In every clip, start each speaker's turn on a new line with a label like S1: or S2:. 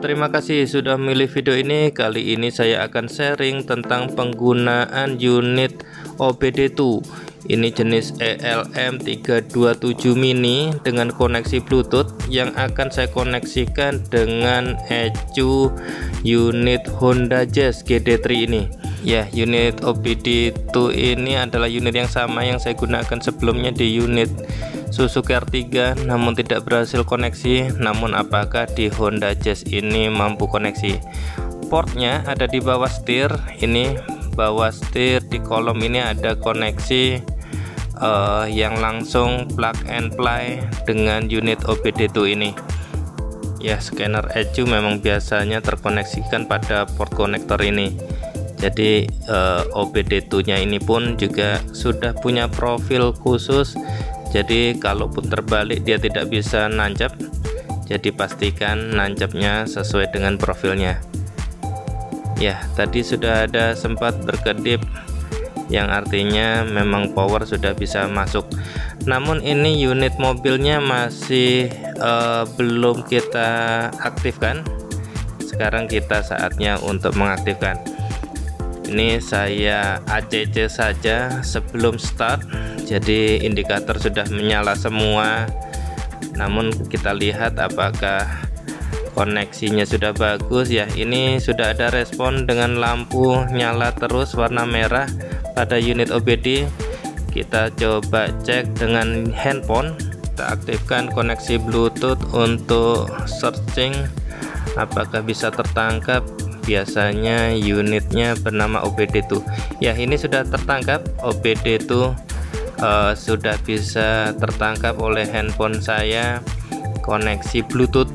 S1: Terima kasih sudah memilih video ini. Kali ini saya akan sharing tentang penggunaan unit OBD2. Ini jenis ELM327 mini dengan koneksi Bluetooth yang akan saya koneksikan dengan ECU unit Honda Jazz GT3 ini. Ya, unit OBD2 ini adalah unit yang sama yang saya gunakan sebelumnya di unit Suzuki R3, namun tidak berhasil koneksi. Namun apakah di Honda Jazz ini mampu koneksi? Portnya ada di bawah setir. Ini bawah setir, di kolom ini ada koneksi yang langsung plug and play dengan unit OBD2 ini. Ya, scanner ECU memang biasanya terkoneksikan pada port konektor ini. Jadi OBD2 nya ini pun juga sudah punya profil khusus. Jadi kalaupun terbalik dia tidak bisa nancap. Jadi pastikan nancapnya sesuai dengan profilnya. Ya, tadi sudah ada sempat berkedip, yang artinya memang power sudah bisa masuk. Namun ini unit mobilnya masih belum kita aktifkan. Sekarang kita saatnya untuk mengaktifkan. Ini saya ACC saja sebelum start, jadi indikator sudah menyala semua. Namun kita lihat apakah koneksinya sudah bagus. Ya, ini sudah ada respon dengan lampu nyala terus warna merah pada unit OBD. Kita coba cek dengan handphone. Kita aktifkan koneksi Bluetooth untuk searching apakah bisa tertangkap. Biasanya unitnya bernama OBD2. Ya, ini sudah tertangkap. OBD2 sudah bisa tertangkap oleh handphone saya, koneksi Bluetooth.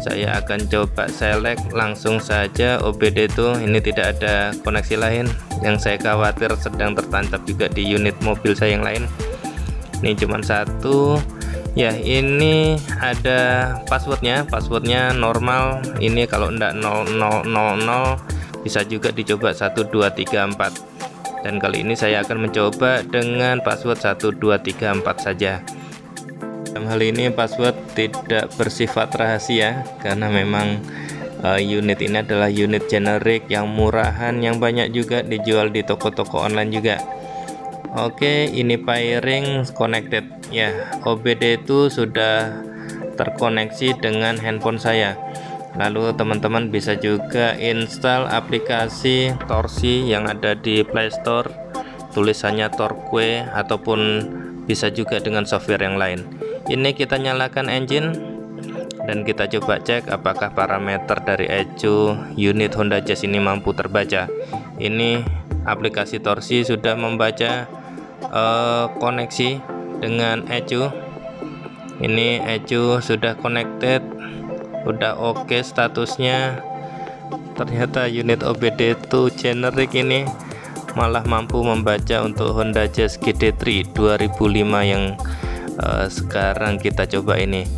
S1: Saya akan coba select langsung saja OBD2. Ini tidak ada koneksi lain. Yang saya khawatir sedang tertancap juga di unit mobil saya yang lain. Ini cuma satu. Ya, ini ada passwordnya normal. Ini kalau enggak 0000 bisa juga dicoba 1234. Dan kali ini saya akan mencoba dengan password 1234 saja. Dalam hal ini password tidak bersifat rahasia karena memang unit ini adalah unit generik yang murahan, yang banyak juga dijual di toko-toko online juga. Oke, ini pairing connected. Ya, OBD2 sudah terkoneksi dengan handphone saya. Lalu teman-teman bisa juga install aplikasi Torsi yang ada di Play Store, tulisannya Torque, ataupun bisa juga dengan software yang lain. Ini kita nyalakan engine dan kita coba cek apakah parameter dari ECU unit Honda Jazz ini mampu terbaca. Ini aplikasi Torsi sudah membaca koneksi dengan ECU. Ini ECU sudah connected, udah oke statusnya. Ternyata unit OBD2 generik ini malah mampu membaca untuk Honda Jazz GT3 2005 yang sekarang kita coba ini.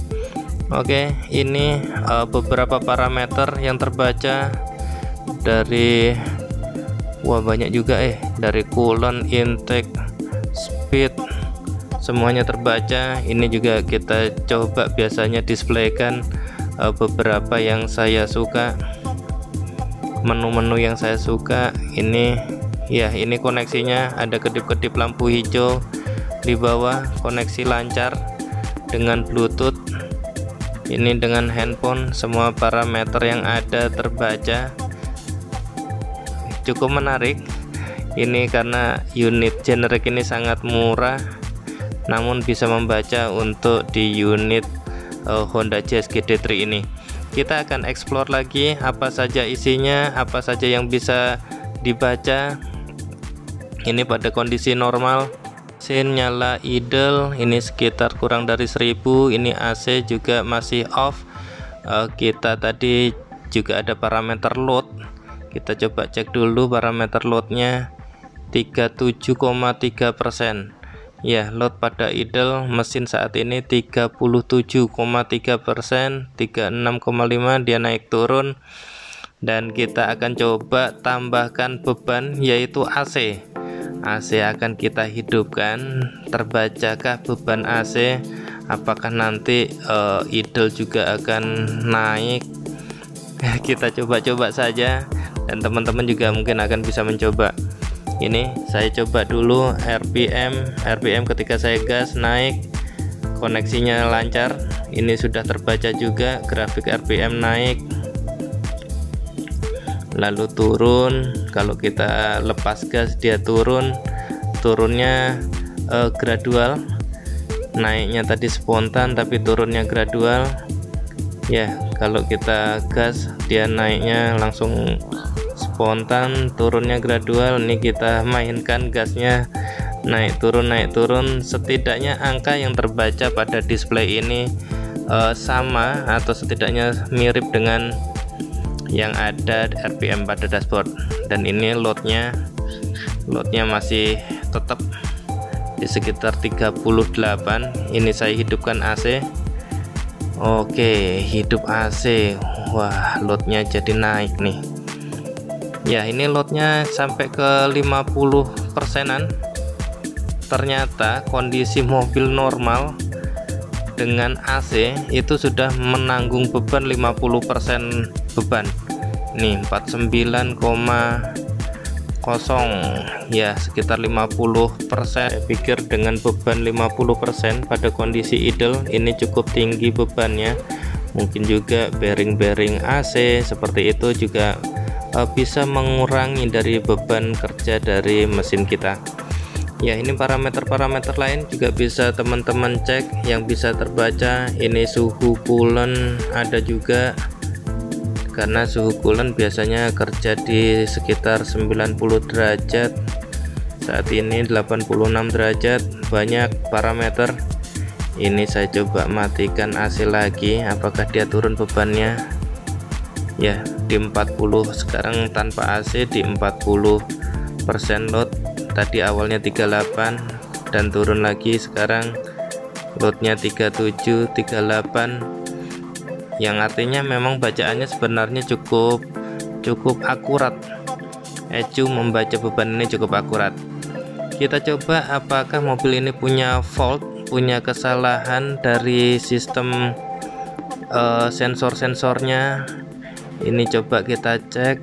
S1: Oke, ini beberapa parameter yang terbaca dari banyak juga dari coolant intake, speed, semuanya terbaca. Ini juga kita coba biasanya displaykan beberapa yang saya suka, menu-menu yang saya suka. Ini ya, ini koneksinya ada kedip-kedip lampu hijau di bawah, koneksi lancar dengan Bluetooth. Ini dengan handphone, semua parameter yang ada terbaca. Cukup menarik. Ini karena unit generik ini sangat murah, namun bisa membaca untuk di unit Honda Jazz GT3 ini. Kita akan explore lagi apa saja isinya, apa saja yang bisa dibaca. Ini pada kondisi normal, mesin nyala idle, ini sekitar kurang dari 1000. Ini AC juga masih off. Kita tadi juga ada parameter load. Kita coba cek dulu parameter loadnya, 37,3%. Ya, load pada idle mesin saat ini 37,3%, 36,5 dia naik turun. Dan kita akan coba tambahkan beban, yaitu AC. AC akan kita hidupkan. Terbacakah beban AC? apakah nanti idle juga akan naik. Kita coba-coba saja, dan teman-teman juga mungkin akan bisa mencoba. Ini saya coba dulu RPM ketika saya gas naik, koneksinya lancar. Ini sudah terbaca juga, grafik RPM naik lalu turun. Kalau kita lepas gas dia turunnya gradual, naiknya tadi spontan tapi turunnya gradual ya. Kalau kita gas dia naiknya langsung spontan, turunnya gradual. Ini kita mainkan gasnya naik turun. Setidaknya angka yang terbaca pada display ini sama atau setidaknya mirip dengan yang ada RPM pada dashboard. Dan ini loadnya masih tetap di sekitar 38. Ini saya hidupkan AC. Oke, hidup AC. Wah, loadnya jadi naik nih ya. Ini loadnya sampai ke 50%an. Ternyata kondisi mobil normal dengan AC itu sudah menanggung beban 50% beban. Nih 49,0 ya, sekitar 50%. Saya pikir dengan beban 50% pada kondisi idle ini cukup tinggi bebannya. Mungkin juga bearing AC seperti itu juga bisa mengurangi dari beban kerja dari mesin kita ya. Ini parameter-parameter lain juga bisa teman-teman cek yang bisa terbaca. Ini suhu coolant ada juga, karena suhu coolant biasanya kerja di sekitar 90 derajat, saat ini 86 derajat. Banyak parameter. Ini saya coba matikan AC lagi, apakah dia turun bebannya ya. Di 40 sekarang tanpa AC di 40% load. Tadi awalnya 38 dan turun lagi, sekarang loadnya 37, 38, yang artinya memang bacaannya sebenarnya cukup akurat. ECU membaca beban ini cukup akurat. Kita coba apakah mobil ini punya fault, punya kesalahan dari sistem sensor-sensornya. Ini coba kita cek.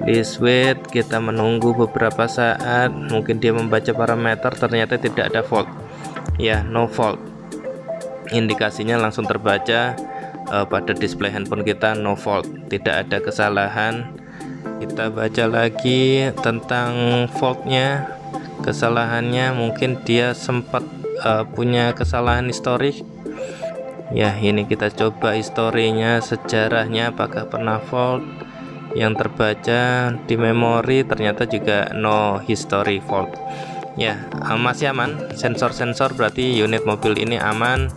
S1: Please wait, kita menunggu beberapa saat, mungkin dia membaca parameter, ternyata tidak ada fault ya, no fault. Indikasinya langsung terbaca pada display handphone kita, no fault, tidak ada kesalahan. Kita baca lagi tentang faultnya, kesalahannya. Mungkin dia sempat punya kesalahan historik ya. Ini kita coba historinya, sejarahnya, apakah pernah fault. Yang terbaca di memori ternyata juga no history fault ya. Masih aman, sensor-sensor berarti unit mobil ini aman.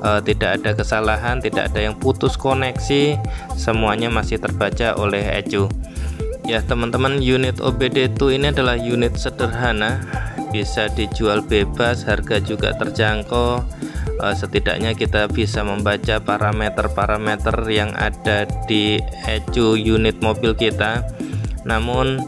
S1: Tidak ada kesalahan, tidak ada yang putus koneksi, semuanya masih terbaca oleh ECU ya. Teman-teman, unit OBD2 ini adalah unit sederhana, bisa dijual bebas, harga juga terjangkau. Setidaknya kita bisa membaca parameter-parameter yang ada di ECU unit mobil kita. Namun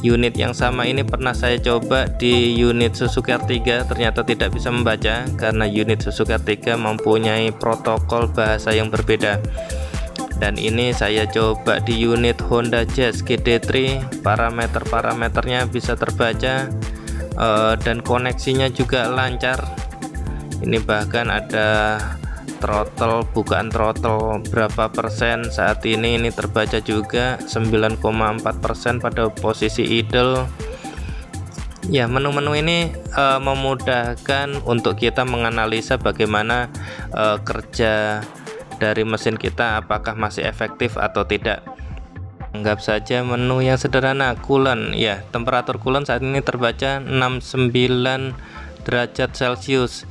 S1: unit yang sama ini pernah saya coba di unit Suzuki R3, ternyata tidak bisa membaca karena unit Suzuki R3 mempunyai protokol bahasa yang berbeda. Dan ini saya coba di unit Honda Jazz GT3, parameter-parameternya bisa terbaca dan koneksinya juga lancar. Ini bahkan ada throttle, bukaan throttle berapa persen saat ini terbaca juga, 9,4% pada posisi idle ya. Menu-menu ini memudahkan untuk kita menganalisa bagaimana kerja dari mesin kita, apakah masih efektif atau tidak. Anggap saja menu yang sederhana, coolant ya. Temperatur coolant saat ini terbaca 69 derajat Celcius,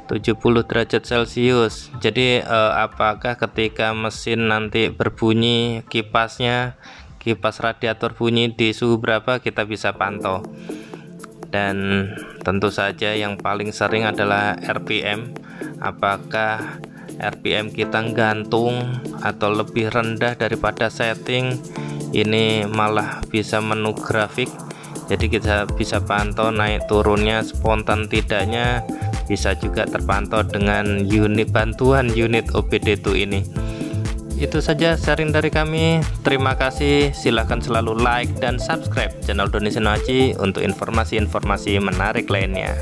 S1: 70 derajat Celcius. Jadi apakah ketika mesin nanti berbunyi, kipas radiator bunyi di suhu berapa, kita bisa pantau. Dan tentu saja yang paling sering adalah RPM. Apakah RPM kita gantung atau lebih rendah daripada setting, ini malah bisa menu grafik. Jadi kita bisa pantau naik turunnya, spontan tidaknya, bisa juga terpantau dengan bantuan unit OBD2 ini. Itu saja sharing dari kami. Terima kasih. Silahkan selalu like dan subscribe channel Doni Senoaji untuk informasi-informasi menarik lainnya.